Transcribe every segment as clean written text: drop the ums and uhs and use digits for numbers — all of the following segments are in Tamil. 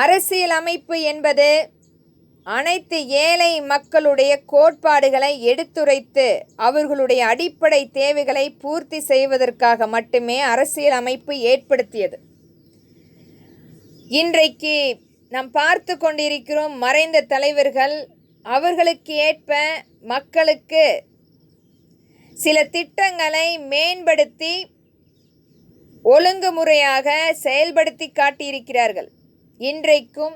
அரசியல் அமைப்பு என்பது அனைத்து ஏழை மக்களுடைய கோட்பாடுகளை எடுத்துரைத்து அவர்களுடைய அடிப்படை தேவைகளை பூர்த்தி செய்வதற்காக மட்டுமே அரசியல் அமைப்பு ஏற்படுத்தியது. இன்றைக்கு நாம் பார்த்து கொண்டிருக்கிறோம், மறைந்த தலைவர்கள் அவர்களுக்கு ஏற்ப மக்களுக்கு சில திட்டங்களை மேம்படுத்தி ஒழுங்குமுறையாக செயல்படுத்தி காட்டியிருக்கிறார்கள். இன்றைக்கும்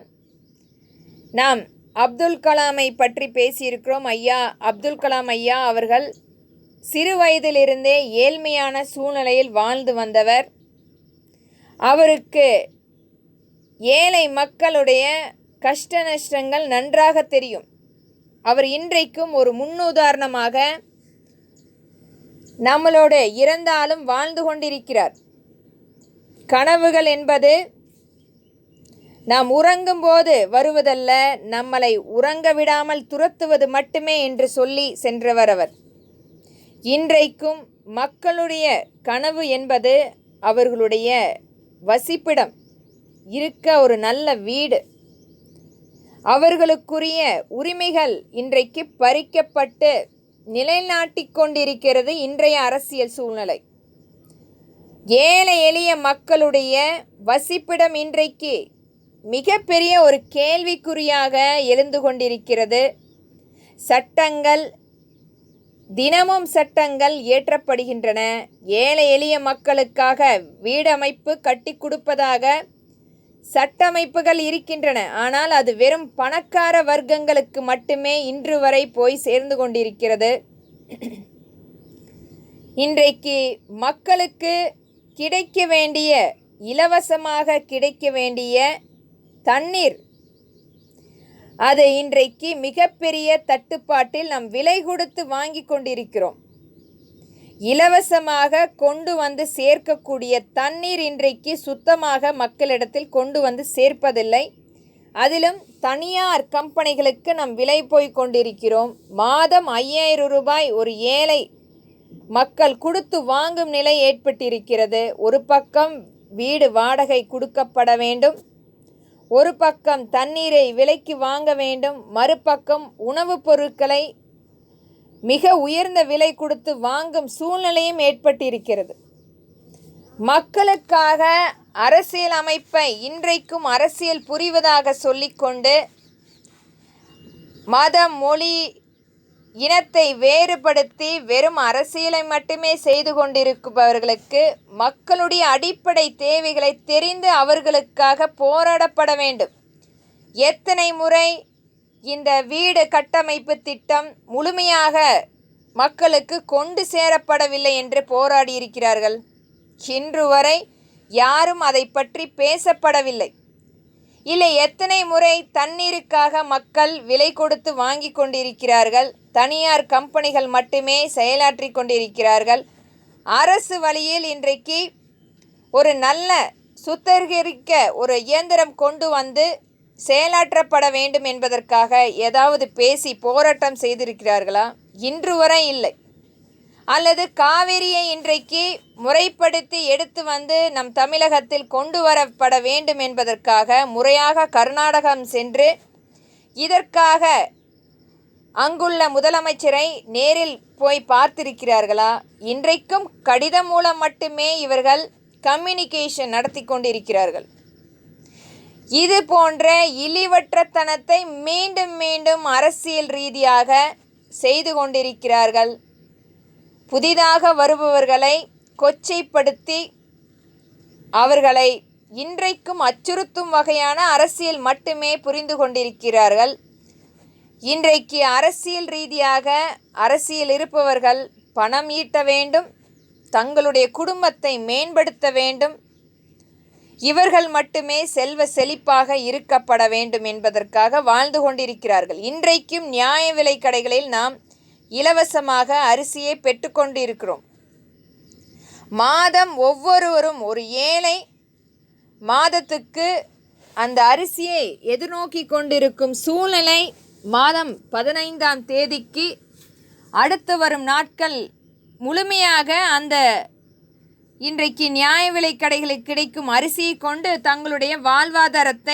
நாம் அப்துல் கலாமை பற்றி பேசியிருக்கிறோம். ஐயா அப்துல் கலாம் ஐயா அவர்கள் சிறு வயதிலிருந்தே ஏழ்மையான சூழ்நிலையில் வாழ்ந்து வந்தவர். அவருக்கு ஏழை மக்களுடைய கஷ்ட நஷ்டங்கள் நன்றாக தெரியும். அவர் இன்றைக்கும் ஒரு முன்னுதாரணமாக நம்மளோடு இறந்தாலும் வாழ்ந்து கொண்டிருக்கிறார். கனவுகள் என்பது நாம் உறங்கும்போது வருவதல்ல, நம்மளை உறங்க விடாமல் துரத்துவது மட்டுமே என்று சொல்லி சென்றவர் அவர். இன்றைக்கும் மக்களுடைய கனவு என்பது அவர்களுடைய வசிப்பிடம், இருக்க ஒரு நல்ல வீடு. அவர்களுக்குரிய உரிமைகள் இன்றைக்கு பறிக்கப்பட்டு நிலைநாட்டிக் கொண்டிருக்கிறது இன்றைய அரசியல் சூழ்நிலை. ஏழை எளிய மக்களுடைய வசிப்பிடம் இன்றைக்கு மிகப்பெரிய ஒரு கேள்விக்குறியாக எழுந்து கொண்டிருக்கிறது. சட்டங்கள் தினமும் சட்டங்கள் இயற்றப்படுகின்றன. ஏழை எளிய மக்களுக்காக வீடமைப்பு கட்டி கொடுப்பதாக சட்டமைப்புகள் இருக்கின்றன. ஆனால் அது வெறும் பணக்கார வர்க்கங்களுக்கு மட்டுமே இன்று வரை போய் சேர்ந்து கொண்டிருக்கிறது. இன்றைக்கு மக்களுக்கு கிடைக்க வேண்டிய, இலவசமாக கிடைக்க வேண்டிய தண்ணீர், அது இன்றைக்கு மிகப்பெரிய தட்டுப்பாட்டில் நாம் விலை கொடுத்து வாங்கி கொண்டிருக்கிறோம். இலவசமாக கொண்டு வந்து சேர்க்கக்கூடிய தண்ணீர் இன்றைக்கு சுத்தமாக மக்களிடத்தில் கொண்டு வந்து சேர்ப்பதில்லை. அதிலும் தனியார் கம்பெனிகளுக்கு நாம் விலை போய் கொண்டிருக்கிறோம். மாதம் 5000 ரூபாய் ஒரு ஏழை மக்கள் கொடுத்து வாங்கும் நிலை ஏற்பட்டிருக்கிறது. ஒரு பக்கம் வீடு வாடகை கொடுக்கப்பட வேண்டும், ஒரு பக்கம் தண்ணீரை விலைக்கு வாங்க வேண்டும், மறுபக்கம் உணவுப் பொருட்களை மிக உயர்ந்த விலை கொடுத்து வாங்கும் சூழ்நிலையும் ஏற்பட்டிருக்கிறது. மக்களுக்காக அரசியல் அமைப்பை இன்றைக்கும் அரசியல் புரிவதாக சொல்லிக்கொண்டு மதம், மொழி, இனத்தை வேறுபடுத்தி வெறும் அரசியலை மட்டுமே செய்து கொண்டிருப்பவர்களுக்கு மக்களுடைய அடிப்படை தேவைகளை தெரிந்து அவர்களுக்காக போராடப்பட வேண்டும். எத்தனை முறை இந்த வீடு கட்டமைப்பு திட்டம் முழுமையாக மக்களுக்கு கொண்டு சேரப்படவில்லை என்று போராடி இருக்கிறார்கள். இன்று வரை யாரும் அதை பற்றி பேசப்படவில்லை. இல்லை, எத்தனை முறை தண்ணீருக்காக மக்கள் விலை கொடுத்து வாங்கி கொண்டிருக்கிறார்கள். தனியார் கம்பெனிகள் மட்டுமே செயலாற்றி கொண்டிருக்கிறார்கள். அரசு வழியில் இன்றைக்கு ஒரு நல்ல சுத்திகரிக்க ஒரு இயந்திரம் கொண்டு வந்து செயலாற்றப்பட வேண்டும் என்பதற்காக ஏதாவது பேசி போராட்டம் செய்திருக்கிறார்களா? இன்று வரை இல்லை. அல்லது காவிரியை இன்றைக்கு முறைப்படுத்தி எடுத்து வந்து நம் தமிழகத்தில் கொண்டு வரப்பட வேண்டும் என்பதற்காக முறையாக கர்நாடகம் சென்று இதற்காக அங்குள்ள முதலமைச்சரை நேரில் போய் பார்த்திருக்கிறார்களா? இன்றைக்கும் கடிதம் மூலம் மட்டுமே இவர்கள் கம்யூனிகேஷன் நடத்தி கொண்டிருக்கிறார்கள். இது போன்ற இழிவற்றத்தனத்தை மீண்டும் மீண்டும் அரசியல் ரீதியாக செய்து கொண்டிருக்கிறார்கள். புதிதாக வருபவர்களை கொச்சைப்படுத்தி அவர்களை இன்றைக்கும் அச்சுறுத்தும் வகையான அரசியல் மட்டுமே புரிந்து கொண்டிருக்கிறார்கள். இன்றைக்கு அரசியல் ரீதியாக அரசியல் இருப்பவர்கள் பணம் ஈட்ட வேண்டும், தங்களுடைய குடும்பத்தை மேம்படுத்த வேண்டும், இவர்கள் மட்டுமே செல்வ செழிப்பாக இருக்கப்பட வேண்டும் என்பதற்காக வாழ்ந்து கொண்டிருக்கிறார்கள். இன்றைக்கும் நியாய விலை கடைகளில் நாம் இலவசமாக அரிசியை பெற்றுக்கொண்டு இருக்கிறோம். மாதம் ஒவ்வொருவரும் ஒரு ஏழை மாதத்துக்கு அந்த அரிசியை எதிர்நோக்கி கொண்டிருக்கும் சூழ்நிலை மாதம் 15ஆம் தேதிக்கு அடுத்து வரும் நாட்கள் முழுமையாக அந்த இன்றைக்கு நியாய விலை கடைகளில் கிடைக்கும் அரிசியை கொண்டு தங்களுடைய வாழ்வாதாரத்தை